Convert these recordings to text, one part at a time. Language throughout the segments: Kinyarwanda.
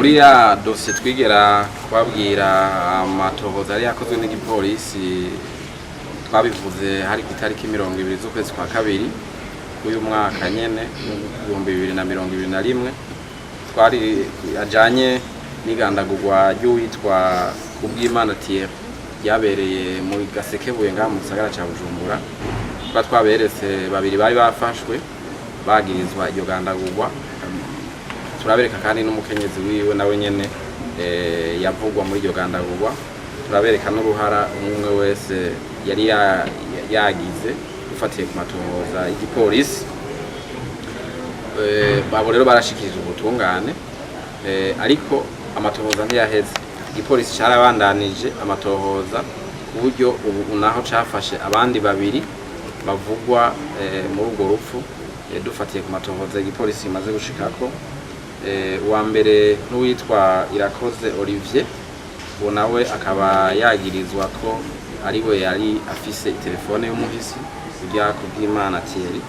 muri ya dosiye twigera kubabwira amatohoza yari yakozwe n'igipolisi twabivuze hari ku itariki 20 z'ukwezi kwa kabiri uyu mwaka nyene 2021 twari ajanye n'igandagurwa ry'uwitwa Kubwimana Thierry yabereye muri Gasekebuye ngaha mu gisagara ca Bujumbura. Twaberetse babiri bari bafashwe bagirizwa iryo gandagurwa, turabereka kandi n'umukenyezi wiwe nawe nyene yavugwa muri iryo gandagurwa, turabereka n'uruhara umwe wese yari yagize ufatiye ku matohoza y'igipolisi. Babo rero barashikirije ubutungane, ariko amatohoza ntiyaheze. Igipolisi carabandanije amatohoza ku buryo ubu naho cafashe abandi babiri bavugwa muri urwo rupfu, dufatiye ku matohoza y'igipolisi imaze gushikako. Uwa mbere n'uwitwa Irakoze Olivier, uwo nawe akaba yagirizwa ko ariwe yari afise telefone y'umuhisi ujya Kubwimana Thierry,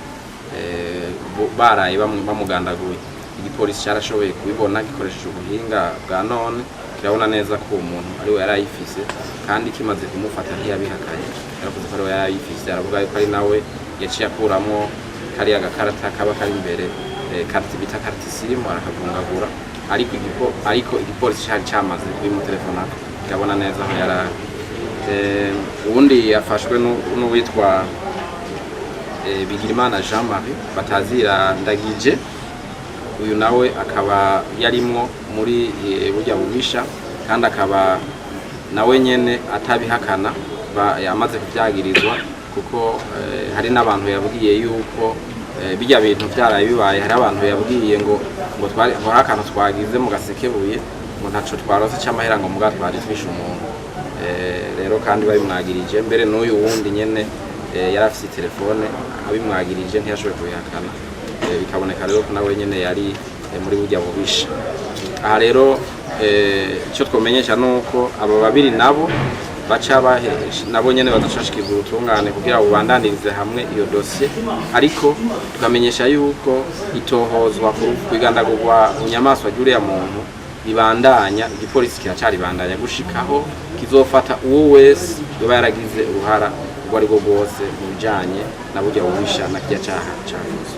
baraye bamugandaguye. Igipolisi carashoboye kubibona gikoresheje ubuhinga bwa none, kirabona neza ko umuntu ariwe yari ayifise, kandi kimaze kumufata ntiyabihakanye, yaravuze ko ariwe yari ayifise. Aravuga yuko ari nawe yaciye akuramwo kariya gakarata kaba kari imbere, karti bita karti sirimu, arakavungagura, ariko igipolisi cari camaze kubimutelefona, kirabona neza aho yari. Uwundi yafashwe n'uwitwa Bigirimana Jean Marie Batazira Ndagije, uyu nawe akaba yarimwo muri burya bubisha, kandi akaba nawe nyene atabihakana, yamaze kuvyagirizwa kuko hari n'abantu yabwiye yuko bijya bintu byaraye bibaye. Hari abantu yabwiye ngo twari akantu twagize mu Gasekebuye ngo ntaco twarose cy'amahera ngo muga twari twishe umuntu. Rero kandi babimwagirije, mbere n'uyu wundi nyene yarafise telefone abimwagirije ntiyashoboye kubihakana, bikaboneka rero ko nawe nyene yari muri burya bubisha. Aha rero icyo twomenyesha nuko abo babiri nabo baca nabo nyene badushashikirwa ubutungane kugira bubandanirize hamwe iyo dosiye, ariko tukamenyesha yuko itohozwa kwigandagurwa bunyamaswa ry'uriya muntu ibandanya. Igipolisi kiracari bandanya gushikaho kizofata uwo wese yoba yaragize uruhara ubwo ari bwo bwose mu bijanye na burya bubisha na kirya caha cakoze.